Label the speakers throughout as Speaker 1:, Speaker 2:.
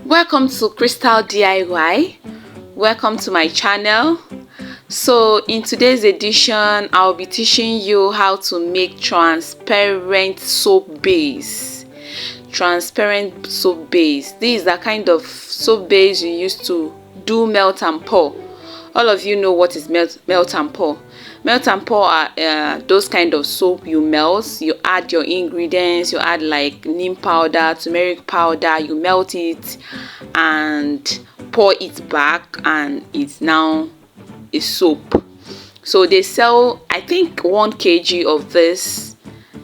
Speaker 1: Welcome to Crystal DIY. Welcome to my channel. So in today's edition, I'll be teaching you how to make transparent soap base. Transparent soap base. This is the kind of soap base you use to do melt and pour. All of you know what is melt and pour. Melt and pour are those kind of soap you melt. You add your ingredients. You add like neem powder, turmeric powder. You melt it and pour it back, and it's now a soap. So they sell, I think, 1 kg of this.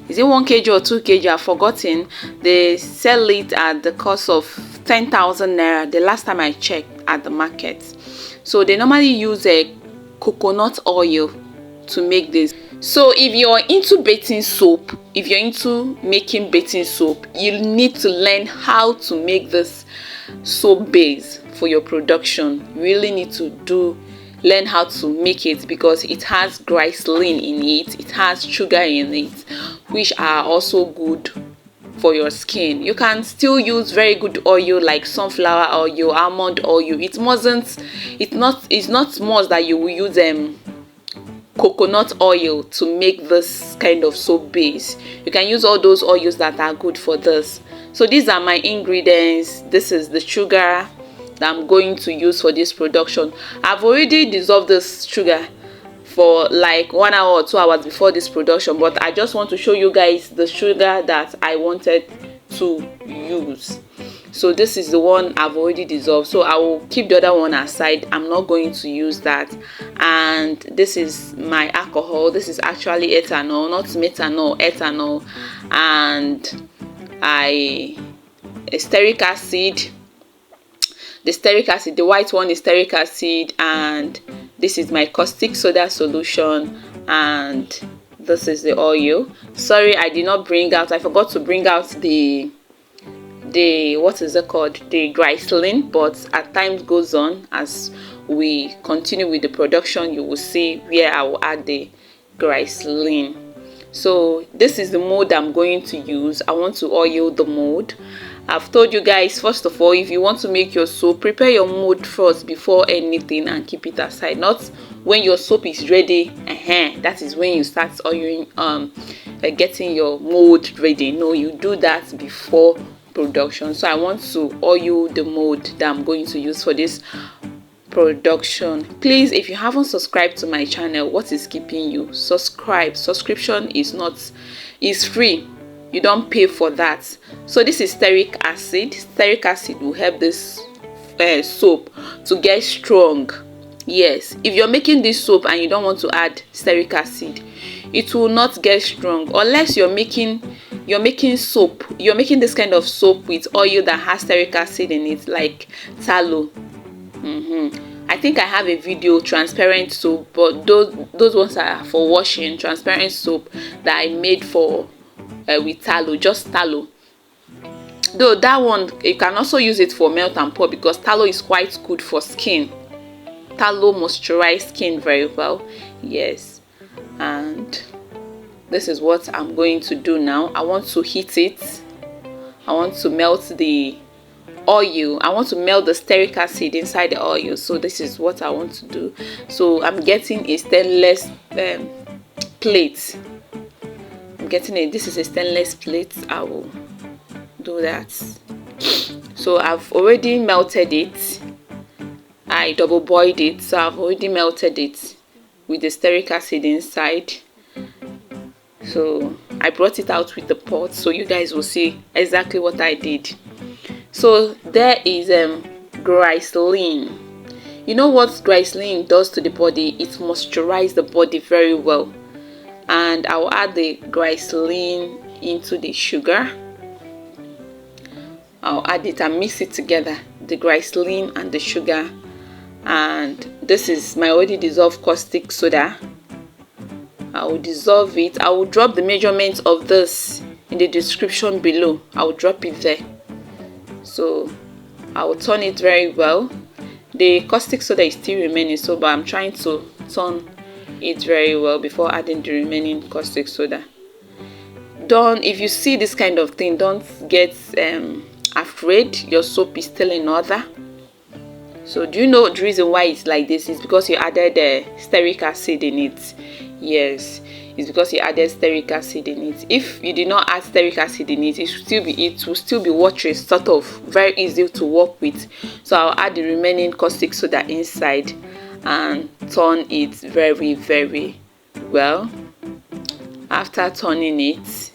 Speaker 1: Is it 1 kg or 2 kg? I've forgotten. They sell it at the cost of 10,000 naira the last time I checked at the market. So they normally use a coconut oil to make this. So if you're into bathing soap, if you're into making bathing soap, you need to learn how to make this soap base for your production. You really need to learn how to make it, because it has glycerin in it, it has sugar in it, which are also good for your skin. You can still use very good oil like sunflower oil, almond oil. It's not must that you will use coconut oil to make this kind of soap base. You can use all those oils that are good for this. So these are my ingredients. This is the sugar that I'm going to use for this production. I've already dissolved this sugar for like 1 hour or 2 hours before this production, but I just want to show you guys the sugar that I wanted to use. So this is the one I've already dissolved, so I will keep the other one aside. I'm not going to use that. And this is my alcohol. This is actually ethanol, not methanol, ethanol. And steric acid. The steric acid, the white one is steric acid, and this is my caustic soda solution, and this is the oil. Sorry, I forgot to bring out the what is it called, the glycerin, but as time goes on, as we continue with the production, you will see where I will add the glycerin. So this is the mold I'm going to use. I want to oil the mold. I've told you guys, first of all, if you want to make your soap, prepare your mold first before anything and keep it aside. Not when your soap is ready, that is when you start oiling, getting your mold ready. No, you do that before production. So I want to oil the mold that I'm going to use for this production. Please, if you haven't subscribed to my channel, what is keeping you? Subscribe. Subscription is free. You don't pay for that. So this is steric acid. Steric acid will help this soap to get strong. Yes, if you're making this soap and you don't want to add steric acid, it will not get strong unless you're making soap. You're making this kind of soap with oil that has steric acid in it, like tallow. I think I have a video, transparent soap, but those ones are for washing. Transparent soap that I made for with tallow, just tallow. Though that one, you can also use it for melt and pour, because tallow is quite good for skin. Tallow moisturizes skin very well. Yes. And this is what I'm going to do now. I want to heat it. I want to melt the oil. I want to melt the steric acid inside the oil. So this is what I want to do. So I'm getting a stainless plate. This is a stainless plate. I will do that. So I've already melted it. I double boiled it, so I've already melted it with the steric acid inside. So I brought it out with the pot, so you guys will see exactly what I did. So there is glycerin. You know what glycerin does to the body? It moisturizes the body very well. And I will add the glycerin into the sugar. I'll add it and mix it together, the glycerin and the sugar. And this is my already dissolved caustic soda. I will dissolve it. I will drop the measurements of this in the description below. I will drop it there. So I will turn it very well. The caustic soda is still remaining, so but I'm trying to turn it very well before adding the remaining caustic soda. If you see this kind of thing, don't get afraid your soap is still in order. So do you know the reason why it's like this? Is because you added steric acid in it. Yes, it's because you added steric acid in it. If you did not add steric acid in it, it will still be watery, sort of very easy to work with. So I'll add the remaining caustic soda inside and turn it very, very well. After turning it,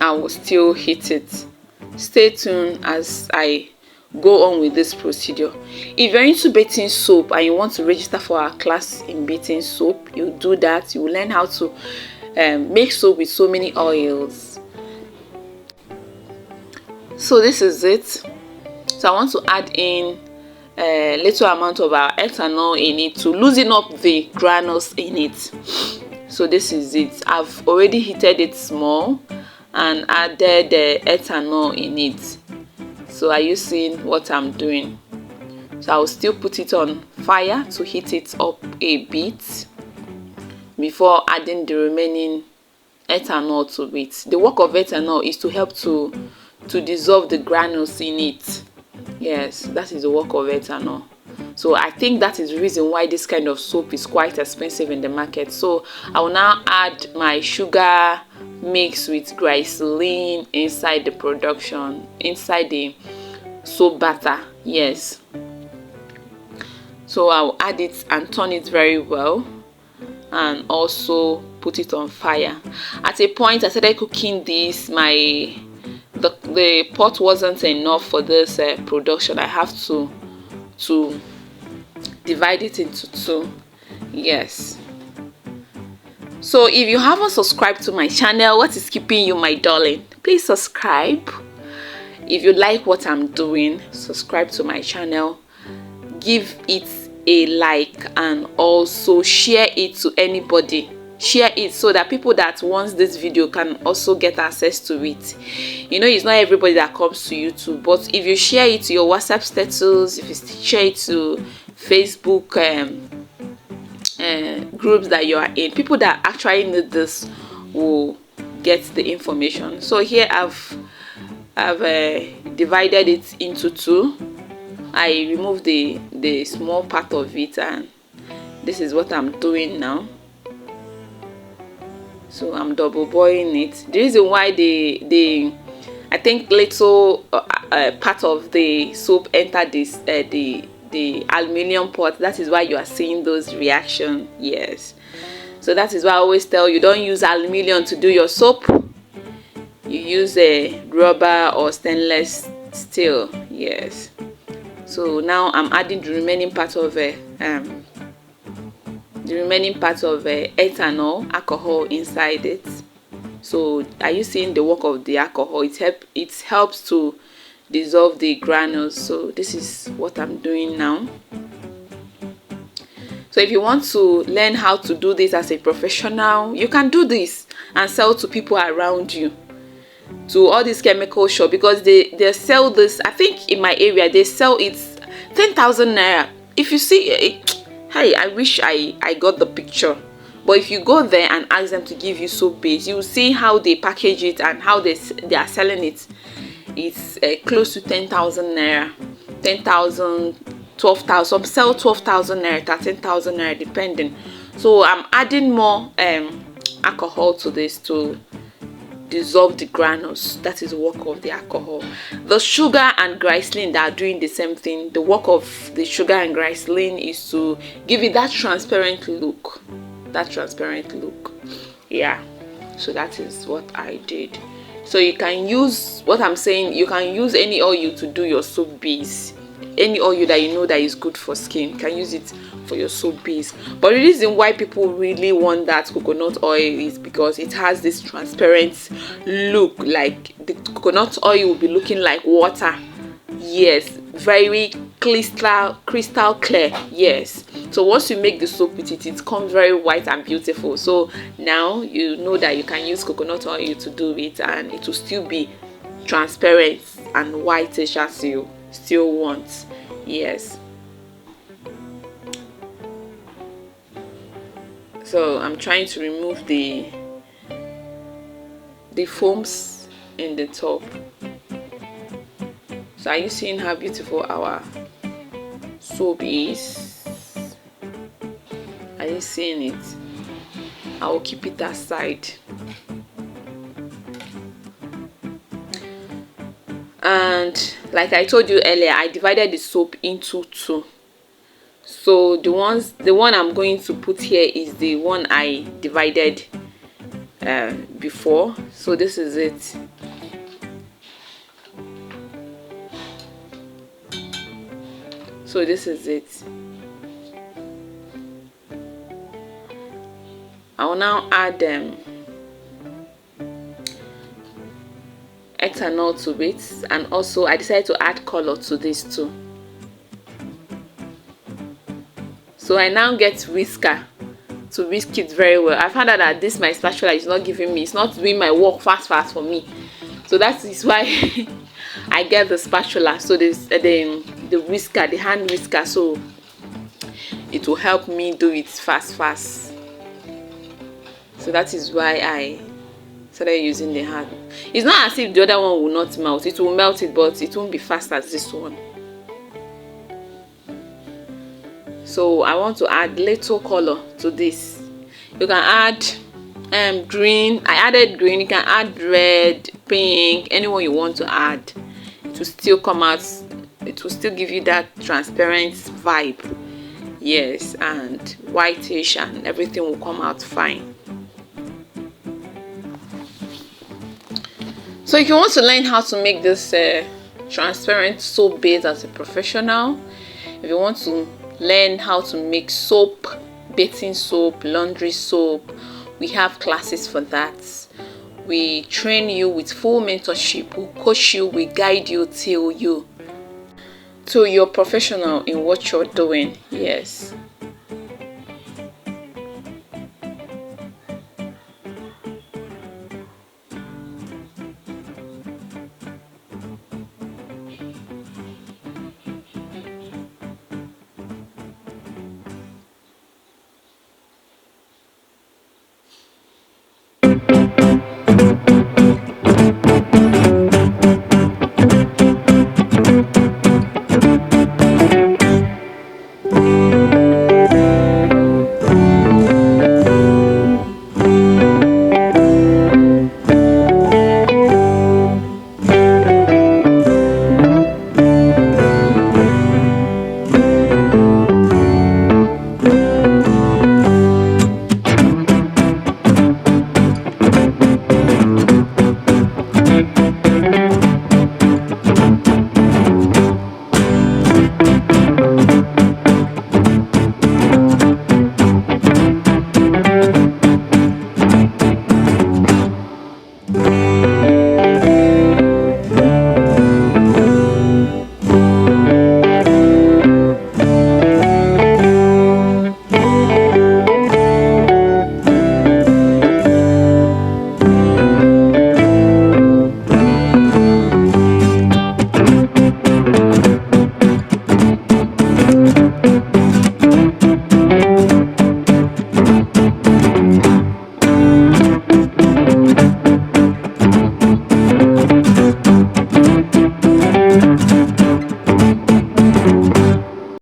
Speaker 1: I will still heat it. Stay tuned as I go on with this procedure. If you're into bathing soap and you want to register for our class in bathing soap, you do that. You will learn how to make soap with so many oils. So this is it. So I want to add in a little amount of our ethanol in it to loosen up the granules in it. So this is it. I've already heated it small and added the ethanol in it. So are you seeing what I'm doing? So I'll still put it on fire to heat it up a bit before adding the remaining ethanol to it. The work of ethanol is to help to dissolve the granules in it. Yes, that is the work of ethanol. So I think that is the reason why this kind of soap is quite expensive in the market. So I will now add my sugar mixed with glycerin inside the production, inside the soap batter. Yes, so I'll add it and turn it very well and also put it on fire. At a point I started cooking this, the pot wasn't enough for this production. I have to divide it into two. Yes, so if you haven't subscribed to my channel, what is keeping you, my darling? Please subscribe. If you like what I'm doing, subscribe to my channel, give it a like, and also share it to anybody. Share it so that people that wants this video can also get access to it. You know, it's not everybody that comes to YouTube, but if you share it to your WhatsApp status, if you share it to Facebook groups that you are in, people that actually need this will get the information. So here I've divided it into two. I removed the small part of it, and this is what I'm doing now. So I'm double boiling it. The reason why I think little part of the soap entered this the aluminium pot. That is why you are seeing those reactions. Yes, so that is why I always tell you, don't use aluminium to do your soap. You use a rubber or stainless steel. Yes, so now I'm adding the remaining part of ethanol alcohol inside it. So are you seeing the work of the alcohol? It helps to dissolve the granules. So this is what I'm doing now. So if you want to learn how to do this as a professional, you can do this and sell to people around you, to all these chemical shops, because they sell this. I think in my area they sell it 10,000 naira. If you see hey, I wish I got the picture, but if you go there and ask them to give you soap base, you will see how they package it and how they are selling it. It's close to 10,000 naira, 10,000, 12,000. Some sell 12,000 naira, 13,000 naira, depending. So I'm adding more alcohol to this to dissolve the granules. That is the work of the alcohol. The sugar and glycerin that are doing the same thing. The work of the sugar and glycerin is to give it that transparent look. Yeah, so that is what I did. So you can use, what I'm saying, you can use any oil to do your soap base. Any oil that you know that is good for skin, you can use it for your soap base. But the reason why people really want that coconut oil is because it has this transparent look. Like the coconut oil will be looking like water. Yes, very crystal clear. Yes, so once you make the soap with it, it comes very white and beautiful. So now you know that you can use coconut oil to do it, and it will still be transparent and whitish as you still want. Yes, so I'm trying to remove the foams in the top. So are you seeing how beautiful our soap is? Are you seeing it? I will keep it aside. And like I told you earlier, I divided the soap into two. So the one I'm going to put here is the one I divided before. So this is it. So this is it. I will now add ethanol to it, and also I decided to add color to this too. So I now get whisker to whisk it very well. I found out that this my spatula is not giving me, it's not doing my work fast for me. So that is why I get the spatula. So this the whisker, the hand whisker, so it will help me do it fast. So that is why I started using the hand. It's not as if the other one will not melt. It will melt it, but it won't be fast as this one. So I want to add little color to this. You can add green. I added green. You can add red, pink, anyone you want to add. It will still come out. It will still give you that transparent vibe. Yes, and whitish, and everything will come out fine. So if you want to learn how to make this transparent soap base as a professional, if you want to learn how to make soap, bathing soap, laundry soap, we have classes for that. We train you with full mentorship. We coach you, we guide you till you're professional in what you're doing. Yes.